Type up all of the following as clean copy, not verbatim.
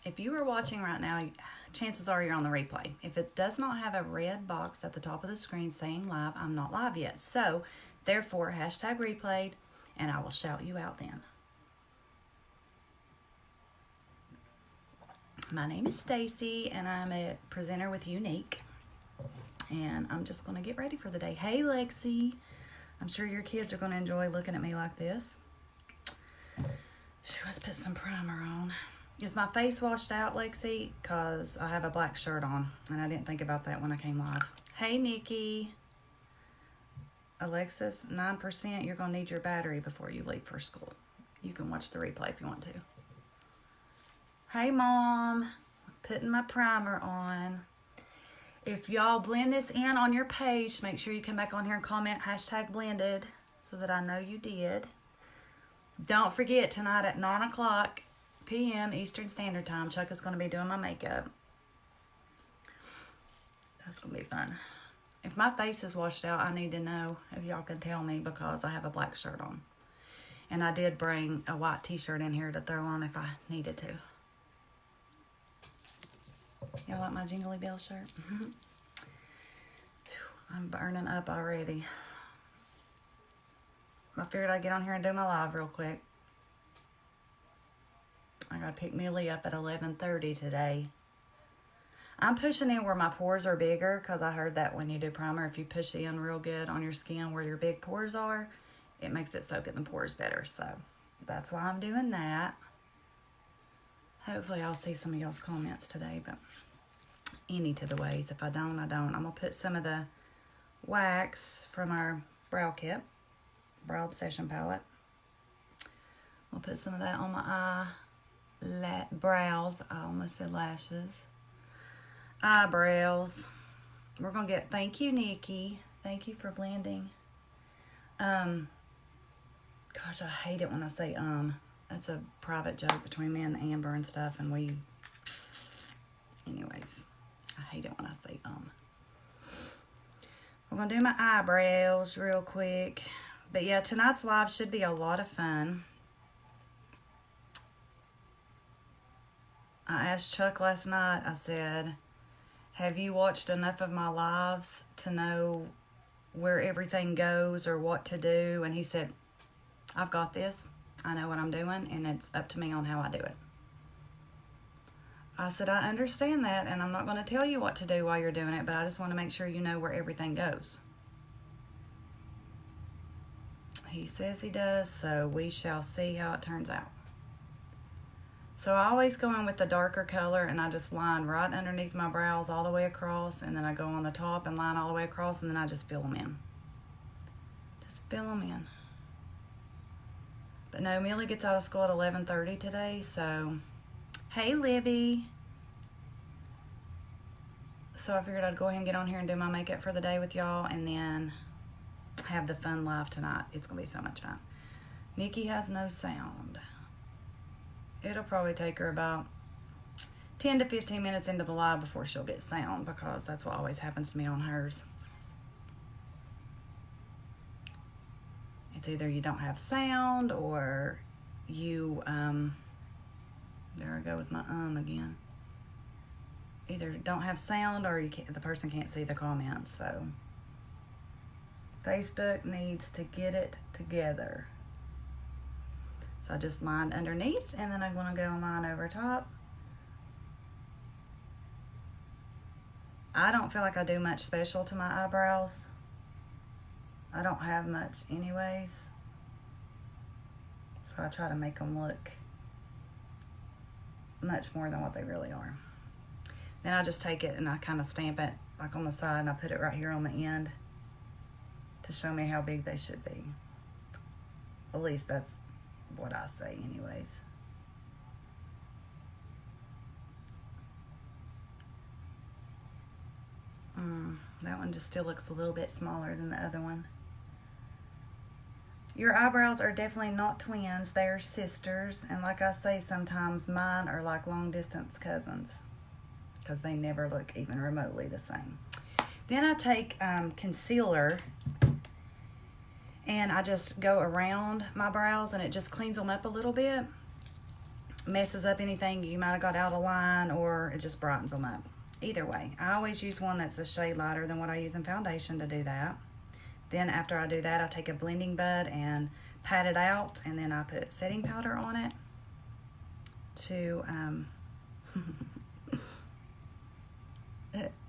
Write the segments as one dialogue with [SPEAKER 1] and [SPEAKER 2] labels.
[SPEAKER 1] if you are watching right now, chances are you're on the replay. If it does not have a red box at the top of the screen saying live, I'm not live yet. So, therefore, hashtag replayed, and I will shout you out then. My name is Stacy, and I'm a presenter with Unique. And I'm just going to get ready for the day. Hey, Lexi. I'm sure your kids are going to enjoy looking at me like this. Let's put some primer on. Is my face washed out, Lexi? Because I have a black shirt on, and I didn't think about that when I came live. Hey, Nikki. Alexis, 9%. You're going to need your battery before you leave for school. You can watch the replay if you want to. Hey, Mom. Putting my primer on. If y'all blend this in on your page, make sure you come back on here and comment hashtag blended so that I know you did. Don't forget, tonight at 9 o'clock p.m. Eastern Standard Time, Chuck is going to be doing my makeup. That's going to be fun. If my face is washed out, I need to know if y'all can tell me because I have a black shirt on. And I did bring a white t-shirt in here to throw on if I needed to. Y'all like my Jingly Bell shirt? I'm burning up already. I figured I'd get on here and do my live real quick. I gotta pick Millie up at 11:30 today. I'm pushing in where my pores are bigger because I heard that when you do primer, if you push in real good on your skin where your big pores are, it makes it soak in the pores better. So that's why I'm doing that. Hopefully I'll see some of y'all's comments today, but any to the ways. If I don't, I don't. I'm gonna put some of the wax from our brow kit, Brow Obsession palette. I'll put some of that on my brows. I almost said lashes. Eyebrows. We're gonna get, thank you, Nikki. Thank you for blending. Gosh, I hate it when I say That's a private joke between me and Amber and stuff, and anyways, I hate it when I say We're gonna do my eyebrows real quick. But yeah, tonight's live should be a lot of fun. I asked Chuck last night, I said, have you watched enough of my lives to know where everything goes or what to do? And he said, I've got this. I know what I'm doing, and it's up to me on how I do it. I said, I understand that, and I'm not going to tell you what to do while you're doing it, but I just want to make sure you know where everything goes. He says he does, so we shall see how it turns out. So I always go in with the darker color, and I just line right underneath my brows all the way across, and then I go on the top and line all the way across, and then I just fill them in. Just fill them in. But no, Millie gets out of school at 11:30 today, so hey, Libby. So I figured I'd go ahead and get on here and do my makeup for the day with y'all, and then have the fun live tonight. It's gonna be so much fun. Nikki has no sound. It'll probably take her about 10 to 15 minutes into the live before she'll get sound, because that's what always happens to me on hers. It's either you don't have sound or you, there I go with my again. Either don't have sound or the person can't see the comments. So Facebook needs to get it together. So I just lined underneath, and then I'm going to go line over top. I don't feel like I do much special to my eyebrows. I don't have much anyways. So I try to make them look much more than what they really are. Then I just take it and I kind of stamp it like on the side, and I put it right here on the end to show me how big they should be. At least that's what I say anyways. That one just still looks a little bit smaller than the other one. Your eyebrows are definitely not twins. They are sisters. And like I say, sometimes mine are like long distance cousins, because they never look even remotely the same. Then I take concealer, and I just go around my brows, and it just cleans them up a little bit. messes up anything you might have got out of line, or it just brightens them up. Either way, I always use one that's a shade lighter than what I use in foundation to do that. Then after I do that, I take a blending bud and pat it out, and then I put setting powder on it to,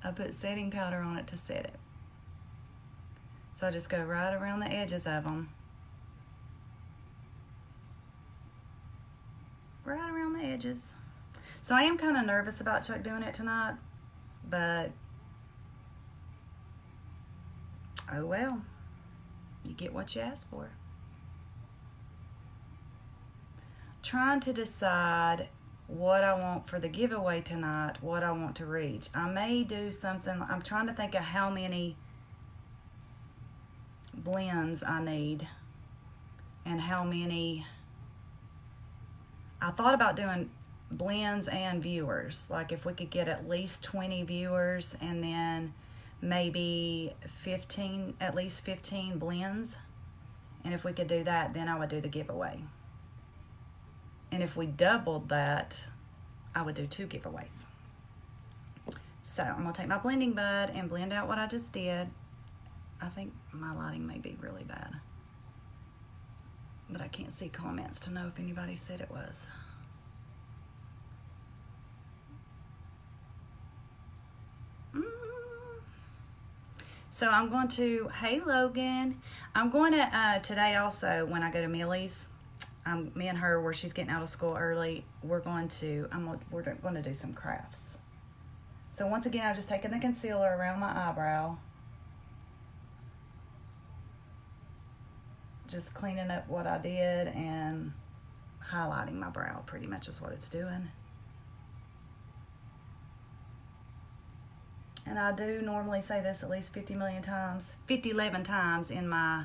[SPEAKER 1] I put setting powder on it to set it. So I just go right around the edges of them. Right around the edges. So I am kind of nervous about Chuck doing it tonight, but oh well, you get what you ask for. Trying to decide what I want for the giveaway tonight, what I want to reach. I may do something, I'm trying to think of how many blends I need and how many. I thought about doing blends and viewers, like if we could get at least 20 viewers and then maybe 15, at least 15 blends. And if we could do that, then I would do the giveaway. And if we doubled that, I would do 2 giveaways. So I'm gonna take my blending bud and blend out what I just did. I think my lighting may be really bad, but I can't see comments to know if anybody said it was. So I'm going to, hey Logan, I'm going to, today also when I go to Millie's, me and her, where she's getting out of school early, we're going to do some crafts. So once again, I've just taken the concealer around my eyebrow. Just cleaning up what I did and highlighting my brow, pretty much is what it's doing. And I do normally say this at least 50 million times, 11 times in my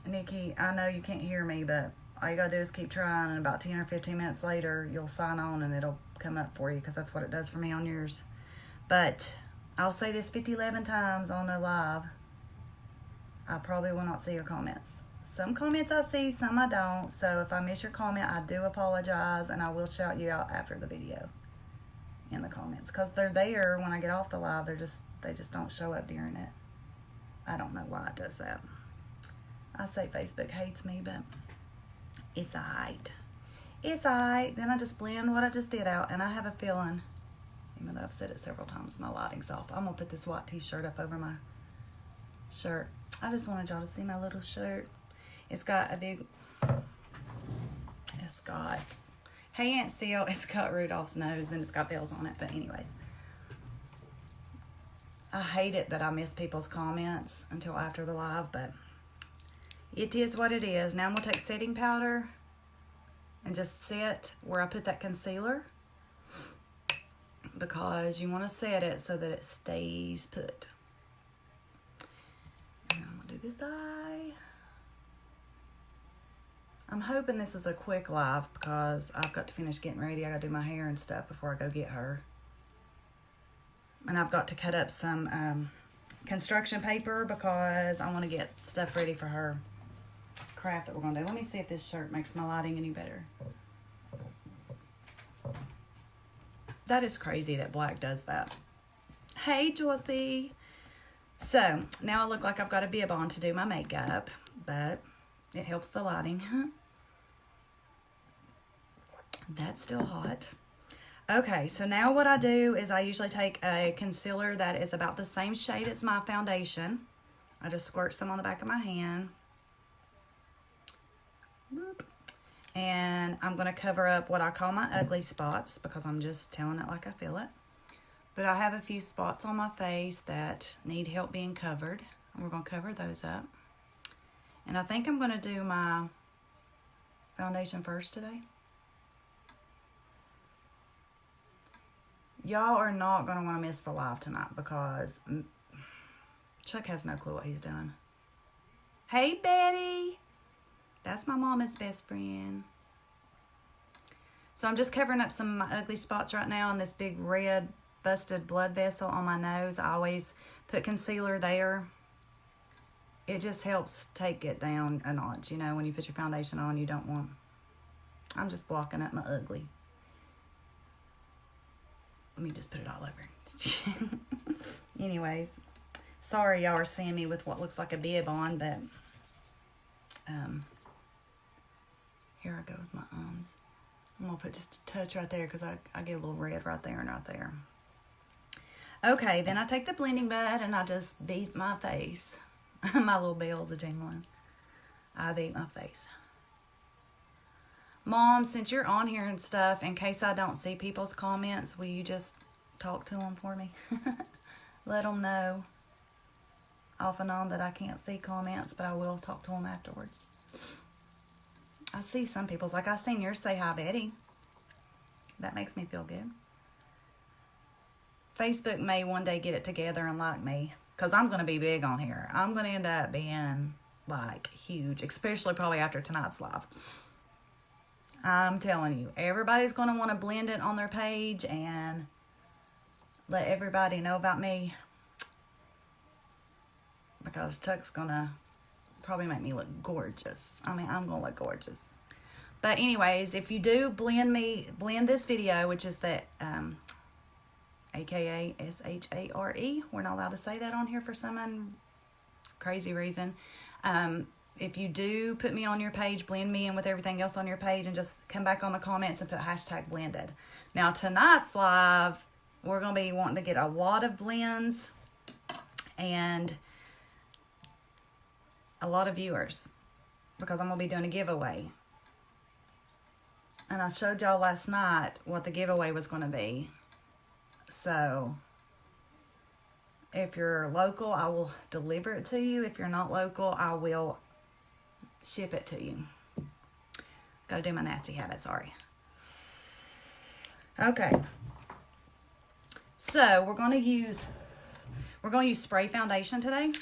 [SPEAKER 1] Nikki, I know you can't hear me, but all you gotta do is keep trying, and about 10 or 15 minutes later, you'll sign on and it'll come up for you, because that's what it does for me on yours. But I'll say this 11 times on a live. I probably will not see your comments. Some comments I see, some I don't. So if I miss your comment, I do apologize, and I will shout you out after the video in the comments, because they're there when I get off the live. They just don't show up during it. I don't know why it does that. I say Facebook hates me, but it's alright. It's alright. Then I just blend what I just did out, and I have a feeling, even though I've said it several times, my lighting's off. I'm gonna put this white t-shirt up over my shirt. I just wanted y'all to see my little shirt. It's got a big, hey Aunt Seal, it's got Rudolph's nose and it's got bells on it, but anyways. I hate it that I miss people's comments until after the live, but it is what it is. Now I'm gonna take setting powder and just set where I put that concealer, because you wanna set it so that it stays put. And I'm gonna do this eye. I'm hoping this is a quick live, because I've got to finish getting ready. I gotta do my hair and stuff before I go get her. And I've got to cut up some construction paper, because I want to get stuff ready for her craft that we're gonna do. Let me see if this shirt makes my lighting any better. That is crazy that black does that. Hey Dorothy. So now I look like I've got a bib on to do my makeup, but it helps the lighting. That's still hot. Okay, so now what I do is I usually take a concealer that is about the same shade as my foundation. I just squirt some on the back of my hand. And I'm going to cover up what I call my ugly spots, because I'm just telling it like I feel it. But I have a few spots on my face that need help being covered, and we're going to cover those up. And I think I'm going to do my foundation first today. Y'all are not going to want to miss the live tonight, because Chuck has no clue what he's doing. Hey, Betty. That's my mama's best friend. So I'm just covering up some of my ugly spots right now on this big red busted blood vessel on my nose. I always put concealer there. it just helps take it down a notch. You know, when you put your foundation on, you don't want... I'm just blocking up my ugly. Let me just put it all over. Anyways, sorry y'all are seeing me with what looks like a bib on, but here I go with my arms. I'm going to put just a touch right there because I get a little red right there and right there. Okay, then I take the blending bud and I just beat my face. My little bells are jingling. I beat my face. Mom, since you're on here and stuff, in case I don't see people's comments, will you just talk to them for me? Let them know off and on that I can't see comments, but I will talk to them afterwards. I see some people's, like I seen yours say hi, Betty. That makes me feel good. Facebook may one day get it together and like me, because I'm going to be big on here. I'm going to end up being like huge, especially probably after tonight's live. I'm telling you, everybody's going to want to blend it on their page and let everybody know about me, because Chuck's going to probably make me look gorgeous. I mean, I'm going to look gorgeous. But anyways, if you do blend this video, which is that AKA SHARE. We're not allowed to say that on here for some crazy reason. If you do put me on your page, blend me in with everything else on your page, and just come back on the comments and put hashtag blended. Now, tonight's live, we're going to be wanting to get a lot of blends and a lot of viewers, because I'm going to be doing a giveaway. And I showed y'all last night what the giveaway was going to be. So, if you're local, I will deliver it to you. If you're not local, I will ship it to you. Gotta do my Nazi habit, sorry. Okay. So, we're gonna use spray foundation today.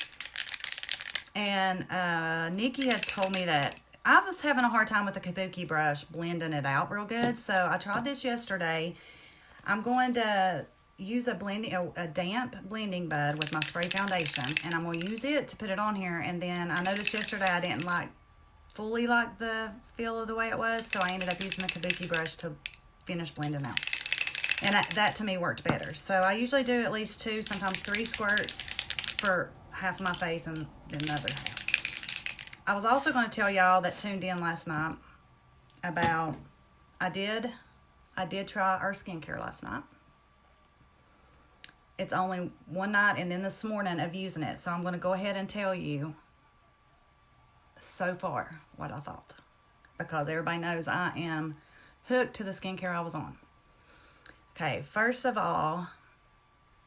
[SPEAKER 1] And Nikki had told me that I was having a hard time with the kabuki brush blending it out real good. So, I tried this yesterday. I'm going to use a damp blending bud with my spray foundation, and I'm going to use it to put it on here. And then I noticed yesterday I didn't fully like the feel of the way it was, so I ended up using the kabuki brush to finish blending out. And that to me worked better. So I usually do at least 2, sometimes 3 squirts for half of my face and then the other half. I was also going to tell y'all that tuned in last night about, I did try our skincare last night. It's only one night and then this morning of using it. So I'm going to go ahead and tell you so far what I thought, because everybody knows I am hooked to the skincare I was on. Okay, first of all,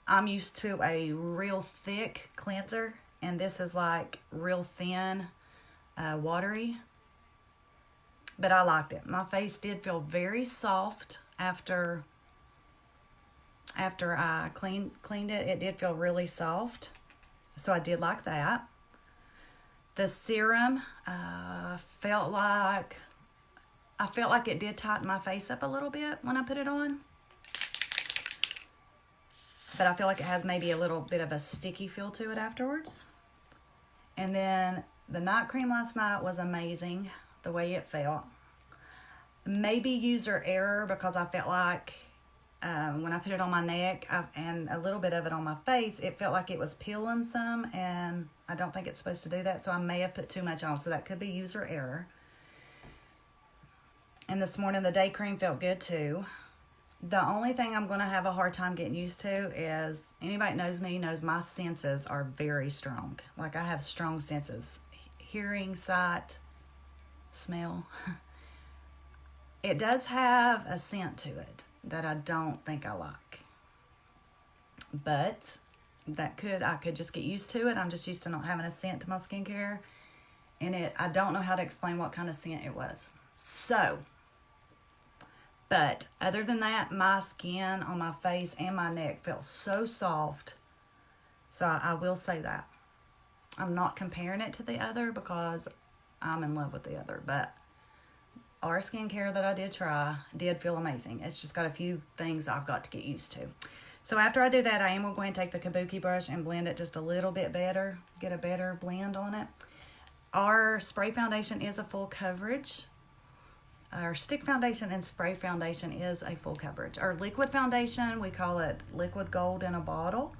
[SPEAKER 1] I'm used to a real thick cleanser, and this is like real thin, watery. But I liked it. My face did feel very soft after I cleaned it. It did feel really soft, so I did like that. The serum I felt like it did tighten my face up a little bit when I put it on, but I feel like it has maybe a little bit of a sticky feel to it afterwards. And then the night cream last night was amazing, the way it felt. Maybe user error, because I felt like when I put it on my neck and a little bit of it on my face, it felt like it was peeling some, and I don't think it's supposed to do that, so I may have put too much on, so that could be user error. And this morning, the day cream felt good too. The only thing I'm going to have a hard time getting used to is, anybody that knows me knows my senses are very strong. Like, I have strong senses. Hearing, sight, smell. It does have a scent to it that I don't think I like. But I could just get used to it. I'm just used to not having a scent to my skincare. And I don't know how to explain what kind of scent it was. So, but other than that, my skin on my face and my neck felt so soft. So I will say that. I'm not comparing it to the other because I'm in love with the other. But our skincare that I did try did feel amazing. It's just got a few things I've got to get used to. So after I do that, I am going to go ahead and take the kabuki brush and blend it just a little bit better, get a better blend on it. Our spray foundation is a full coverage. Our stick foundation and spray foundation is a full coverage. Our liquid foundation, we call it liquid gold in a bottle.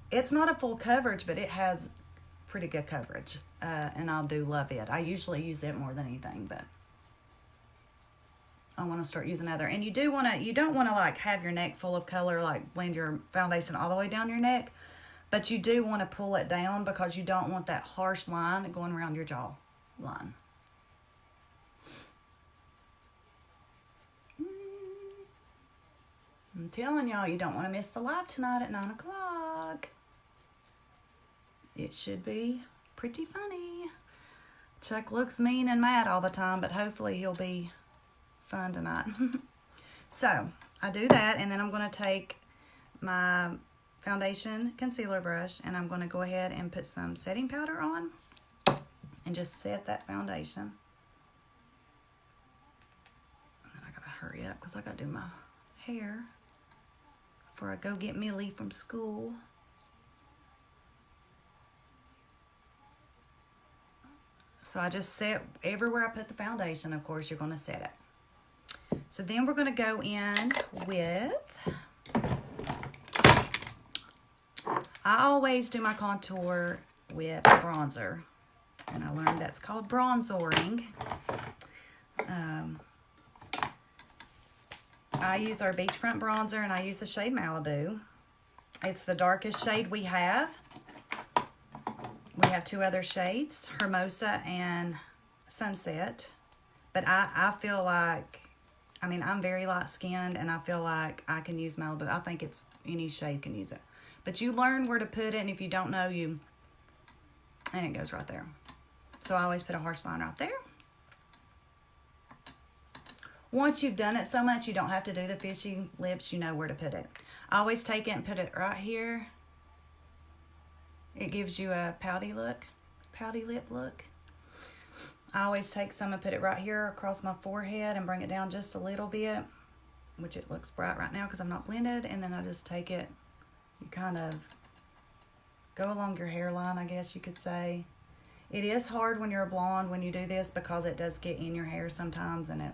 [SPEAKER 1] It's not a full coverage, but it has pretty good coverage, and I do love it. I usually use it more than anything, but I want to start using other. And you don't want to like have your neck full of color, like blend your foundation all the way down your neck, but you do want to pull it down because you don't want that harsh line going around your jaw line. I'm telling y'all, you don't want to miss the live tonight at 9 o'clock. It should be pretty funny. Chuck looks mean and mad all the time, but hopefully he'll be fun tonight. So I do that, and then I'm going to take my foundation concealer brush, and I'm going to go ahead and put some setting powder on and just set that foundation. And then I got to hurry up because I got to do my hair before I go get Millie from school. So I just set everywhere I put the foundation. Of course, you're going to set it. So then we're going to go in with, I always do my contour with bronzer. And I learned that's called bronzoring. I use our beachfront bronzer, and I use the shade Malibu. It's the darkest shade we have. We have two other shades, Hermosa and Sunset. But I feel like, I mean, I'm very light skinned, and I feel like I can use Malibu. I think it's any shade can use it. But you learn where to put it, and if you don't know, and it goes right there. So I always put a harsh line right there. Once you've done it so much, you don't have to do the fishy lips. You know where to put it. I always take it and put it right here. It gives you a pouty lip look. I always take some and put it right here across my forehead and bring it down just a little bit, which it looks bright right now because I'm not blended. And then I just take it, you kind of go along your hairline, I guess you could say. It is hard when you're a blonde when you do this because it does get in your hair sometimes, and it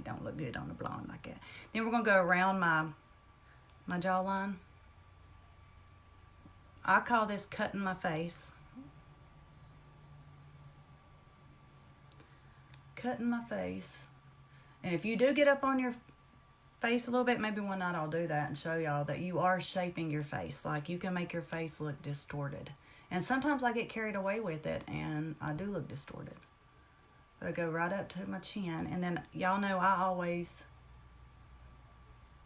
[SPEAKER 1] don't look good on a blonde like that. Then we're gonna go around my jawline. I call this cutting my face. Cutting my face. And if you do get up on your face a little bit, maybe one night I'll do that and show y'all that you are shaping your face. Like, you can make your face look distorted. And sometimes I get carried away with it, and I do look distorted. But I go right up to my chin. And then y'all know I always,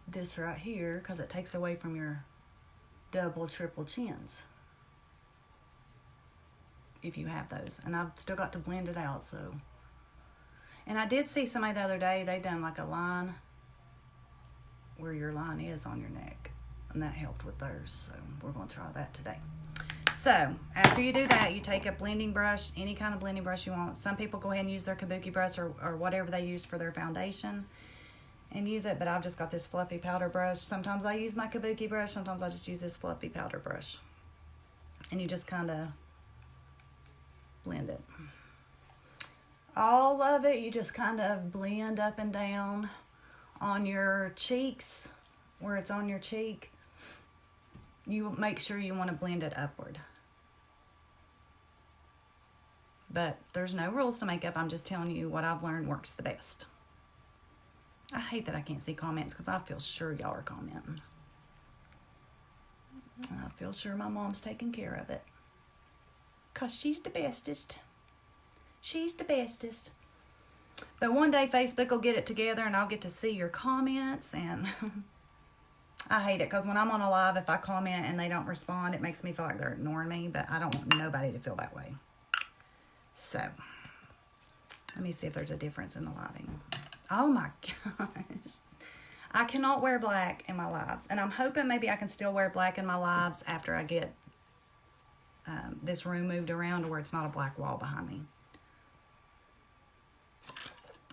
[SPEAKER 1] this right here, because it takes away from your double, triple chins. If you have those. And I've still got to blend it out, so. And I did see somebody the other day, they done like a line where your line is on your neck. And that helped with theirs, so we're going to try that today. So, after you do that, you take a blending brush, any kind of blending brush you want. Some people go ahead and use their kabuki brush or whatever they use for their foundation and use it, but I've just got this fluffy powder brush. Sometimes I use my kabuki brush, sometimes I just use this fluffy powder brush. And you just kind of blend it. All of it, you just kind of blend up and down on your cheeks, where it's on your cheek. You make sure you want to blend it upward. But there's no rules to makeup. I'm just telling you what I've learned works the best. I hate that I can't see comments because I feel sure y'all are commenting. And I feel sure my mom's taking care of it. Because she's the bestest. She's the bestest. But one day Facebook will get it together and I'll get to see your comments, and I hate it because when I'm on a live, if I comment and they don't respond, it makes me feel like they're ignoring me, but I don't want nobody to feel that way. So, let me see if there's a difference in the lighting. Oh my gosh. I cannot wear black in my lives, and I'm hoping maybe I can still wear black in my lives after I get this room moved around to where it's not a black wall behind me.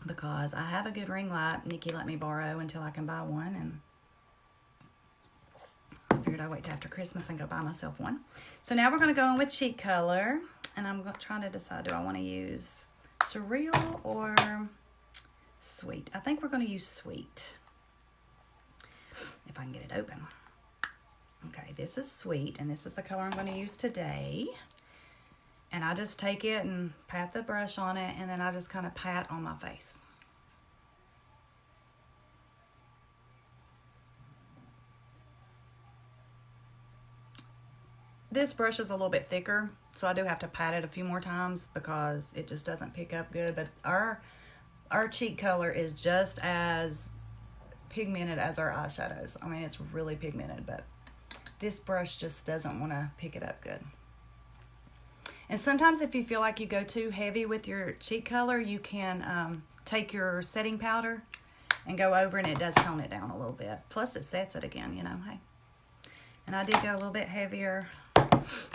[SPEAKER 1] Because I have a good ring light Nikki let me borrow until I can buy one, and figured I'd wait till after Christmas and go buy myself one. So now we're going to go in with cheek color. And I'm trying to decide, do I want to use Surreal or Sweet? I think we're going to use Sweet. If I can get it open. Okay, this is Sweet, and this is the color I'm going to use today. And I just take it and pat the brush on it, and then I just kind of pat on my face. This brush is a little bit thicker, so I do have to pat it a few more times because it just doesn't pick up good. But our cheek color is just as pigmented as our eyeshadows. I mean, it's really pigmented, but this brush just doesn't want to pick it up good. And sometimes if you feel like you go too heavy with your cheek color, you can take your setting powder and go over, and it does tone it down a little bit. Plus it sets it again, you know, hey. And I did go a little bit heavier.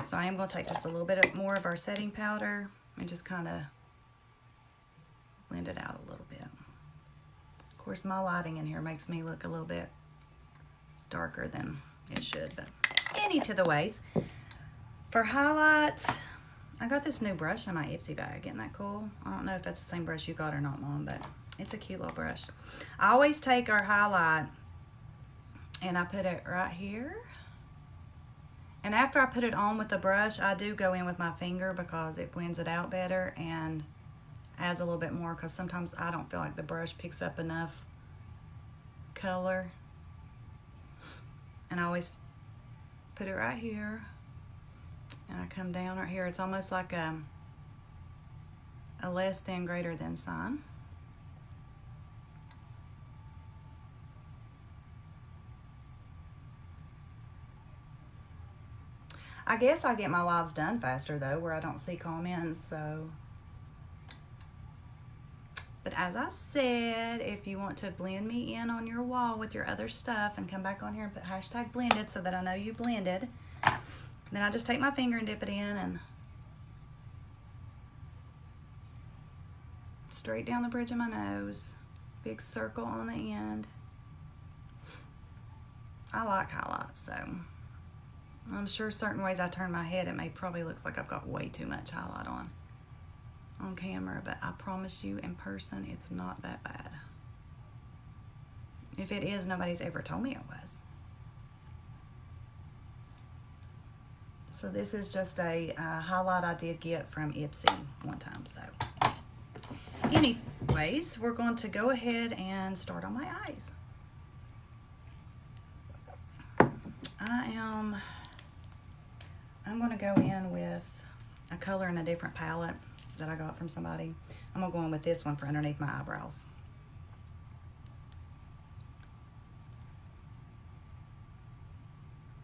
[SPEAKER 1] So I am going to take just a little bit more of our setting powder and just kind of blend it out a little bit. Of course, my lighting in here makes me look a little bit darker than it should, but any to the ways. For highlight, I got this new brush in my Ipsy bag. Isn't that cool? I don't know if that's the same brush you got or not, Mom, but it's a cute little brush. I always take our highlight and I put it right here. And after I put it on with the brush, I do go in with my finger because it blends it out better and adds a little bit more, because sometimes I don't feel like the brush picks up enough color. And I always put it right here. And I come down right here. It's almost like a less than greater than sign. I guess I get my lives done faster though, where I don't see comments, so. But as I said, if you want to blend me in on your wall with your other stuff and come back on here and put hashtag blended so that I know you blended, then I just take my finger and dip it in and straight down the bridge of my nose, big circle on the end. I like highlights though. I'm sure certain ways I turn my head, it probably looks like I've got way too much highlight on camera, but I promise you in person, it's not that bad. If it is, nobody's ever told me it was. So this is just a highlight I did get from Ipsy one time. So anyways, we're going to go ahead and start on my eyes. I'm going to go in with a color in a different palette that I got from somebody. I'm going to go in with this one for underneath my eyebrows.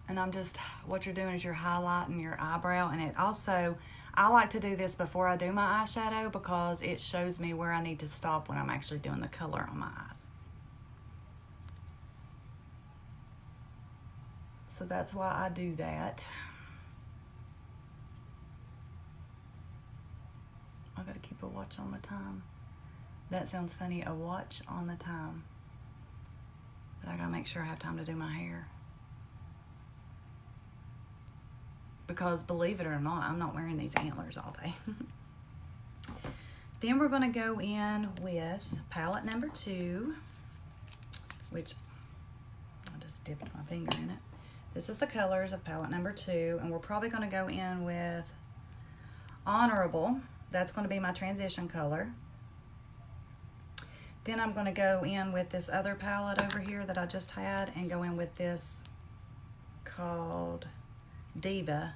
[SPEAKER 1] And what you're doing is you're highlighting your eyebrow. And it also, I like to do this before I do my eyeshadow because it shows me where I need to stop when I'm actually doing the color on my eyes. So that's why I do that. I gotta keep a watch on the time. That sounds funny, a watch on the time. But I gotta make sure I have time to do my hair. Because believe it or not, I'm not wearing these antlers all day. Then we're gonna go in with palette number 2, which I'll just dip my finger in it. This is the colors of palette number 2, and we're probably gonna go in with Honorable. That's going to be my transition color. Then I'm going to go in with this other palette over here that I just had and go in with this called Diva.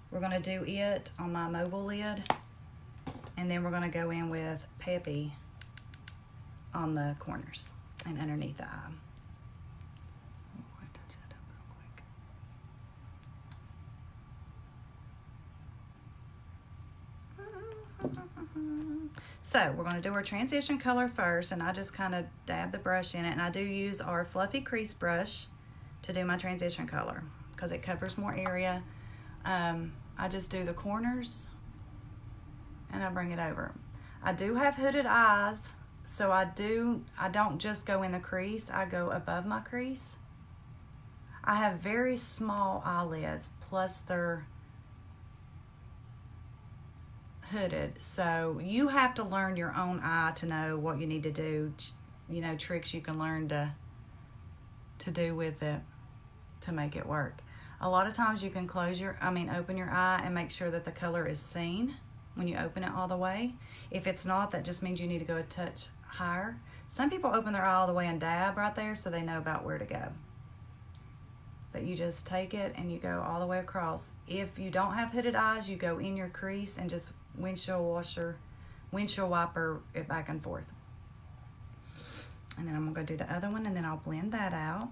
[SPEAKER 1] We're going to do it on my mobile lid, and then we're going to go in with Peppy on the corners and underneath the eye. So we're going to do our transition color first, and I just kind of dab the brush in it, and I do use our fluffy crease brush to do my transition color because it covers more area. I just do the corners and I bring it over. I do have hooded eyes, so I don't just go in the crease, I go above my crease. I have very small eyelids, plus they're hooded. So you have to learn your own eye to know what you need to do, you know, tricks you can learn to do with it to make it work. A lot of times you can open your eye and make sure that the color is seen when you open it all the way. If it's not, that just means you need to go a touch higher. Some people open their eye all the way and dab right there so they know about where to go. But you just take it and you go all the way across. If you don't have hooded eyes, you go in your crease and just windshield wiper it back and forth. And then I'm gonna go do the other one, and then I'll blend that out.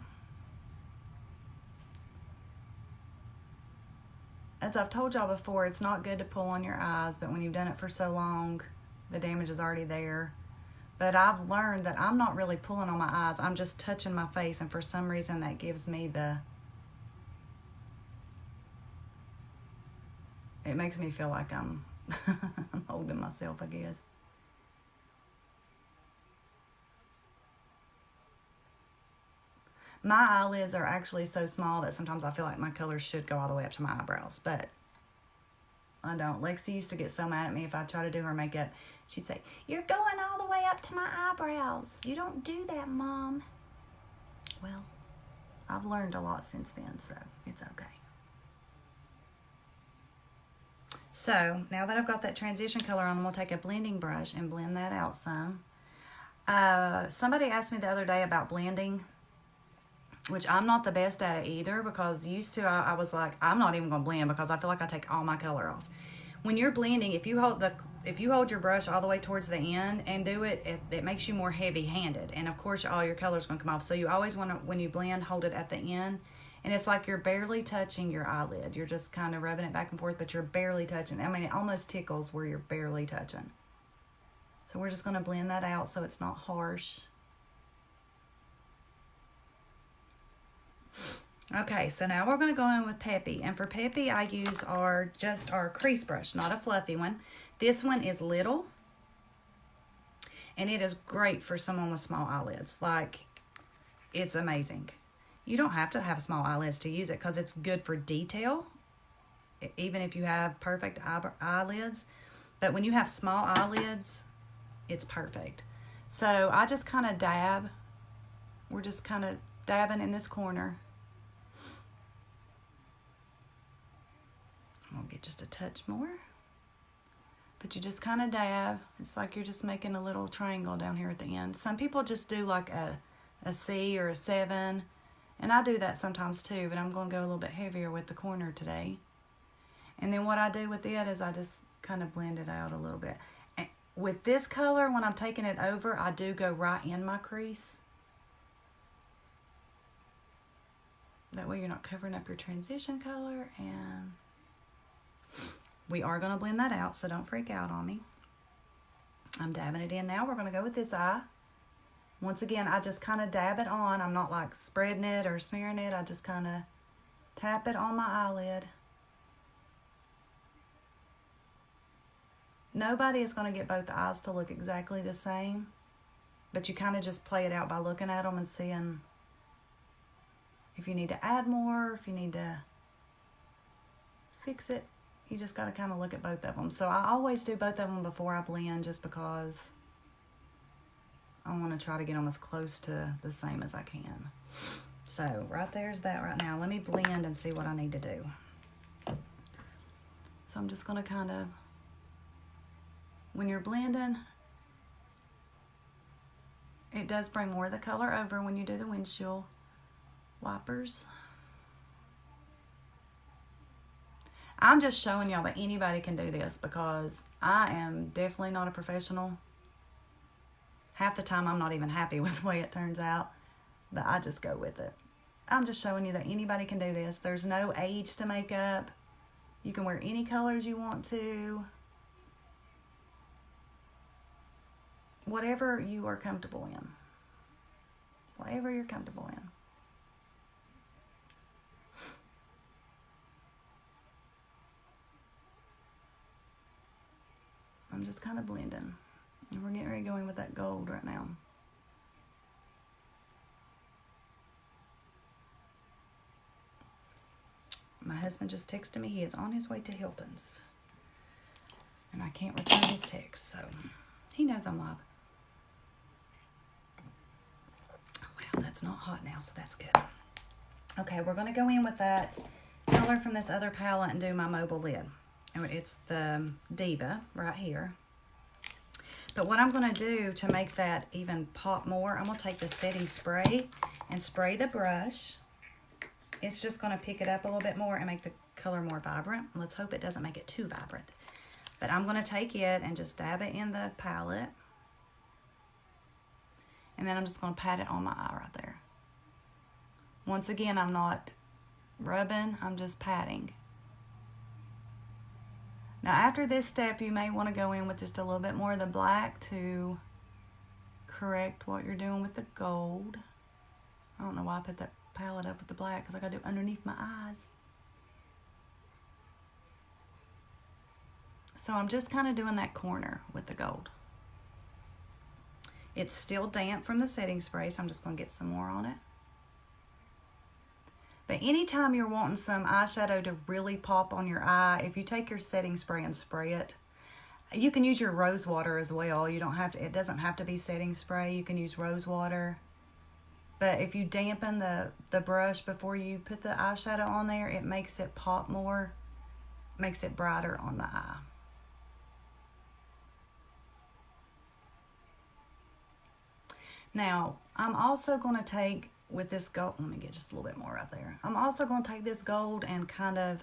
[SPEAKER 1] As I've told y'all before, it's not good to pull on your eyes, but when you've done it for so long, the damage is already there. But I've learned that I'm not really pulling on my eyes, I'm just touching my face, and for some reason that gives me it makes me feel like I'm I'm holding myself, I guess. My eyelids are actually so small that sometimes I feel like my color should go all the way up to my eyebrows, but I don't. Lexi used to get so mad at me if I try to do her makeup. She'd say, "You're going all the way up to my eyebrows. You don't do that, Mom." Well, I've learned a lot since then, so it's okay. So now that I've got that transition color on, I'm going to take a blending brush and blend that out some. Somebody asked me the other day about blending, which I'm not the best at it either, because used to I was like, I'm not even going to blend because I feel like I take all my color off. When you're blending, if you hold your brush all the way towards the end and do it, it makes you more heavy-handed, and of course all your color's going to come off. So you always want to, when you blend, hold it at the end, and it's like you're barely touching your eyelid. You're just kind of rubbing it back and forth, but you're barely touching. I mean, it almost tickles where you're barely touching. So we're just going to blend that out so it's not harsh. Okay, so now we're going to go in with Peppy. And for Peppy, I use just our crease brush, not a fluffy one. This one is little, and it is great for someone with small eyelids. Like, it's amazing. You don't have to have small eyelids to use it because it's good for detail, even if you have perfect eyelids. But when you have small eyelids, it's perfect. So I just kind of dab. We're just kind of dabbing in this corner. I'm going to get just a touch more. But you just kind of dab. It's like you're just making a little triangle down here at the end. Some people just do like a C or a 7. And I do that sometimes too, but I'm going to go a little bit heavier with the corner today. And then what I do with it is I just kind of blend it out a little bit. And with this color, when I'm taking it over, I do go right in my crease. That way you're not covering up your transition color. And we are going to blend that out, so don't freak out on me. I'm dabbing it in now. We're going to go with this eye. Once again, I just kind of dab it on. I'm not like spreading it or smearing it. I just kind of tap it on my eyelid. Nobody is going to get both the eyes to look exactly the same, but you kind of just play it out by looking at them and seeing if you need to add more, if you need to fix it. You just got to kind of look at both of them. So I always do both of them before I blend, just because I want to try to get them as close to the same as I can. So right there's that right now. Let me blend and see what I need to do. So I'm just going to kind of, when you're blending, it does bring more of the color over when you do the windshield wipers. I'm just showing y'all that anybody can do this because I am definitely not a professional. Half the time I'm not even happy with the way it turns out, but I just go with it. I'm just showing you that anybody can do this. There's no age to makeup. You can wear any colors you want to. Whatever you are comfortable in. Whatever you're comfortable in. I'm just kind of blending. And we're getting ready to go in with that gold right now. My husband just texted me. He is on his way to Hilton's. And I can't return his text, so he knows I'm live. Well, that's not hot now, so that's good. Okay, we're going to go in with that color from this other palette and do my mobile lid. And it's the Diva right here. But what I'm going to do to make that even pop more, I'm going to take the setting spray and spray the brush. It's just going to pick it up a little bit more and make the color more vibrant. Let's hope it doesn't make it too vibrant. But I'm going to take it and just dab it in the palette. And then I'm just going to pat it on my eye right there. Once again, I'm not rubbing, I'm just patting. Now after this step, you may want to go in with just a little bit more of the black to correct what you're doing with the gold. I don't know why I put that palette up with the black, because I got to do underneath my eyes. So I'm just kind of doing that corner with the gold. It's still damp from the setting spray, so I'm just going to get some more on it. But anytime you're wanting some eyeshadow to really pop on your eye, if you take your setting spray and spray it, you can use your rose water as well. You don't have to, it doesn't have to be setting spray. You can use rose water. But if you dampen the brush before you put the eyeshadow on there, it makes it pop more, makes it brighter on the eye. Now, I'm also going to take with this gold, let me get just a little bit more right there. I'm also going to take this gold and kind of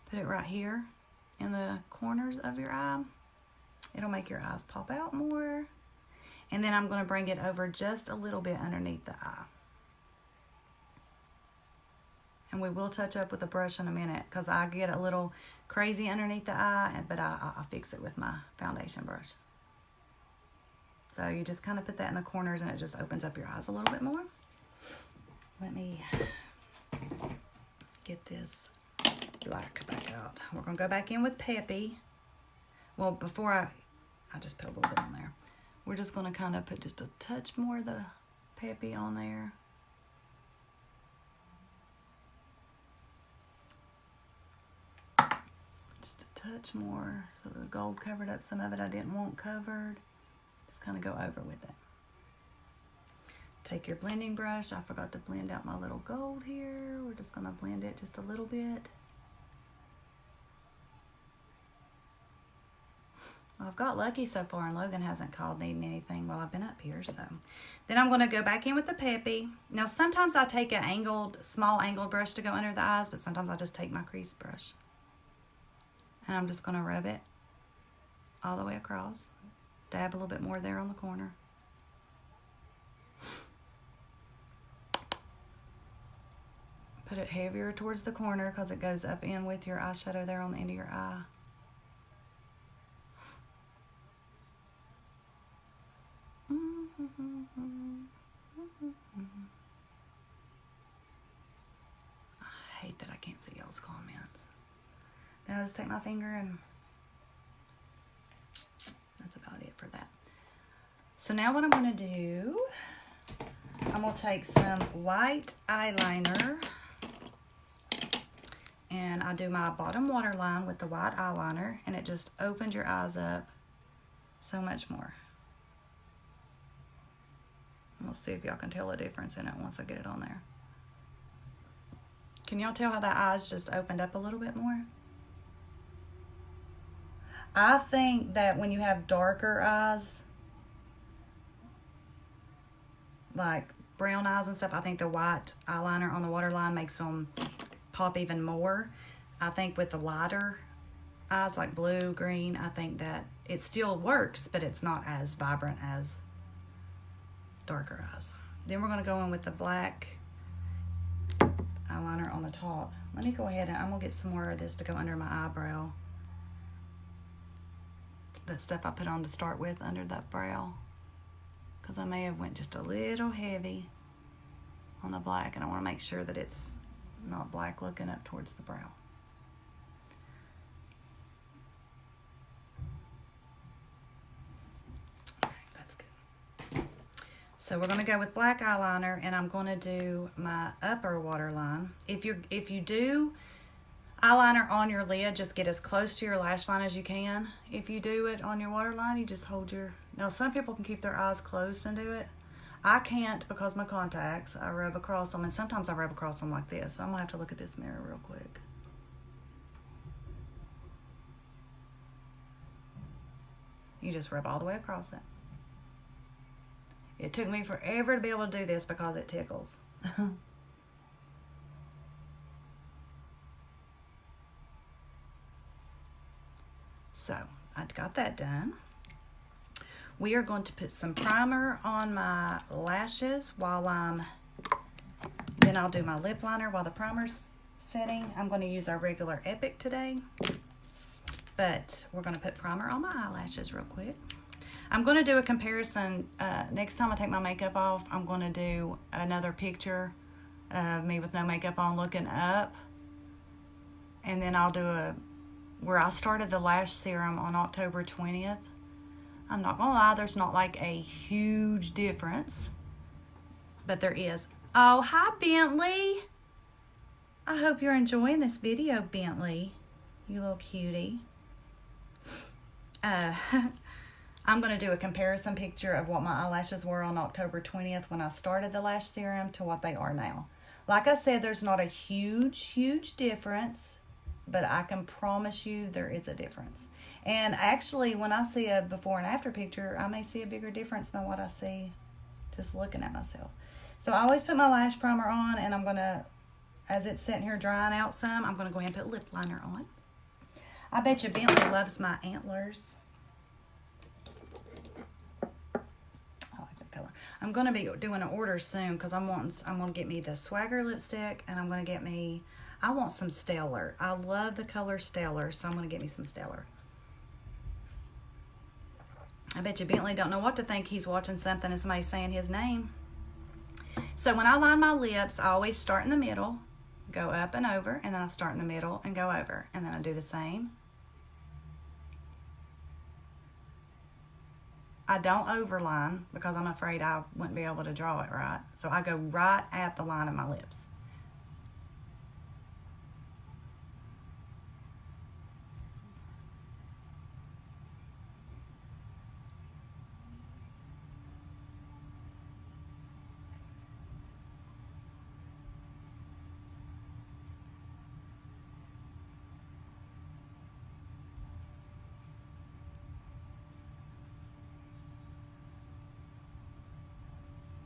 [SPEAKER 1] put it right here in the corners of your eye. It'll make your eyes pop out more. And then I'm going to bring it over just a little bit underneath the eye. And we will touch up with the brush in a minute because I get a little crazy underneath the eye, but I'll fix it with my foundation brush. So you just kind of put that in the corners and it just opens up your eyes a little bit more. Let me get this black back out. We're going to go back in with Peppy. Well, before I just put a little bit on there. We're just going to kind of put just a touch more of the Peppy on there. Just a touch more so the gold covered up some of it I didn't want covered. Just kind of go over with it. Take your blending brush. I forgot to blend out my little gold here. We're just going to blend it just a little bit. Well, I've got lucky so far and Logan hasn't called needing anything while I've been up here. So then I'm going to go back in with the Peppy. Now sometimes I take an small angled brush to go under the eyes, but sometimes I just take my crease brush. And I'm just going to rub it all the way across. Dab a little bit more there on the corner. Put it heavier towards the corner because it goes up in with your eyeshadow there on the end of your eye. I hate that I can't see y'all's comments. Then I'll just take my finger and that's about it for that. So now what I'm going to do, I'm going to take some white eyeliner. And I do my bottom waterline with the white eyeliner, and it just opens your eyes up so much more. We'll see if y'all can tell a difference in it once I get it on there. Can y'all tell how that eye's just opened up a little bit more? I think that when you have darker eyes, like brown eyes and stuff, I think the white eyeliner on the waterline makes them pop even more. I think with the lighter eyes like blue, green, I think that it still works, but it's not as vibrant as darker eyes. Then we're going to go in with the black eyeliner on the top. Let me go ahead and I'm going to get some more of this to go under my eyebrow. That stuff I put on to start with under that brow, because I may have went just a little heavy on the black, and I want to make sure that it's not black looking up towards the brow. Okay, that's good. So we're going to go with black eyeliner, and I'm going to do my upper waterline. If you do eyeliner on your lid, just get as close to your lash line as you can. If you do it on your waterline, you just hold your... Now, some people can keep their eyes closed and do it. I can't because my contacts, I rub across them, and sometimes I rub across them like this. But I'm going to have to look at this mirror real quick. You just rub all the way across it. It took me forever to be able to do this because it tickles. So, I got that done. We are going to put some primer on my lashes then I'll do my lip liner while the primer's setting. I'm going to use our regular Epic today, but we're going to put primer on my eyelashes real quick. I'm going to do a comparison. Next time I take my makeup off, I'm going to do another picture of me with no makeup on looking up, and then I'll do where I started the lash serum on October 20th. I'm not gonna lie, there's not like a huge difference, but there is. Oh, hi Bentley. I hope you're enjoying this video, Bentley. You little cutie. I'm gonna do a comparison picture of what my eyelashes were on October 20th when I started the lash serum to what they are now. Like I said, there's not a huge difference, but I can promise you there is a difference. And actually, when I see a before and after picture, I may see a bigger difference than what I see just looking at myself. So I always put my lash primer on, and I'm going to, as it's sitting here drying out some, I'm going to go ahead and put lip liner on. I bet you Bentley loves my antlers. I like that color. I'm going to be doing an order soon because I'm going to get me the Swagger lipstick, and I'm going to get me... I want some Stellar. I love the color Stellar, so I'm going to get me some Stellar. I bet you Bentley don't know what to think. He's watching something and somebody's saying his name. So when I line my lips, I always start in the middle, go up and over, and then I start in the middle and go over. And then I do the same. I don't overline because I'm afraid I wouldn't be able to draw it right. So I go right at the line of my lips.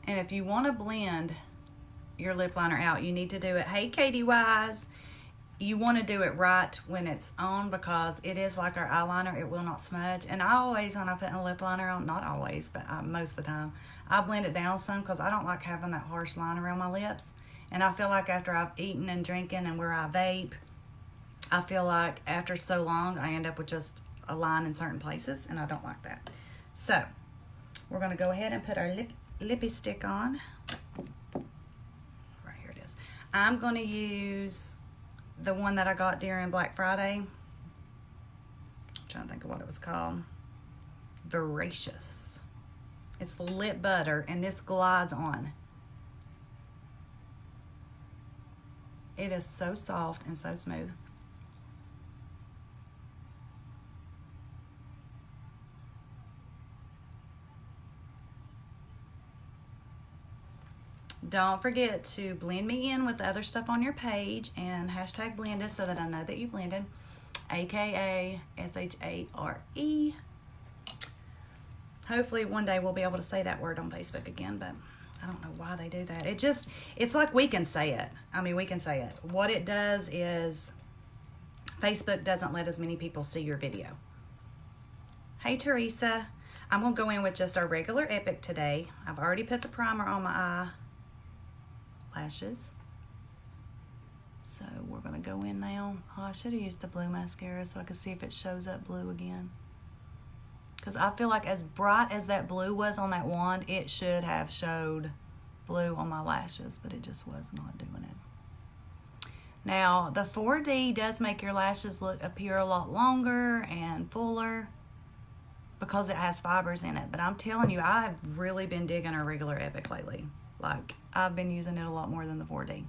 [SPEAKER 1] And if you want to blend your lip liner out, you need to do it. Hey, Katie Wise. You want to do it right when it's on because it is like our eyeliner. It will not smudge. And I always, when I put a lip liner on, not always, but most of the time, I blend it down some because I don't like having that harsh line around my lips. And I feel like after I've eaten and drinking and where I vape, I feel like after so long, I end up with just a line in certain places, and I don't like that. So, we're going to go ahead and put our lippy stick on. Right here it is. I'm going to use the one that I got during Black Friday. I'm trying to think of what it was called. Voracious. It's lip butter, and this glides on. It is so soft and so smooth. Don't forget to blend me in with the other stuff on your page and hashtag blended so that I know that you blended. AKA SHARE. Hopefully one day we'll be able to say that word on Facebook again, but I don't know why they do that. It's like we can say it. I mean, we can say it. What it does is Facebook doesn't let as many people see your video. Hey, Teresa. I'm going to go in with just our regular Epic today. I've already put the primer on my eyelashes. So we're going to go in now. Oh, I should have used the blue mascara so I could see if it shows up blue again. Because I feel like as bright as that blue was on that wand, it should have showed blue on my lashes, but it just was not doing it. Now, the 4D does make your lashes appear a lot longer and fuller because it has fibers in it. But I'm telling you, I've really been digging our regular Epic lately. Like, I've been using it a lot more than the 4D.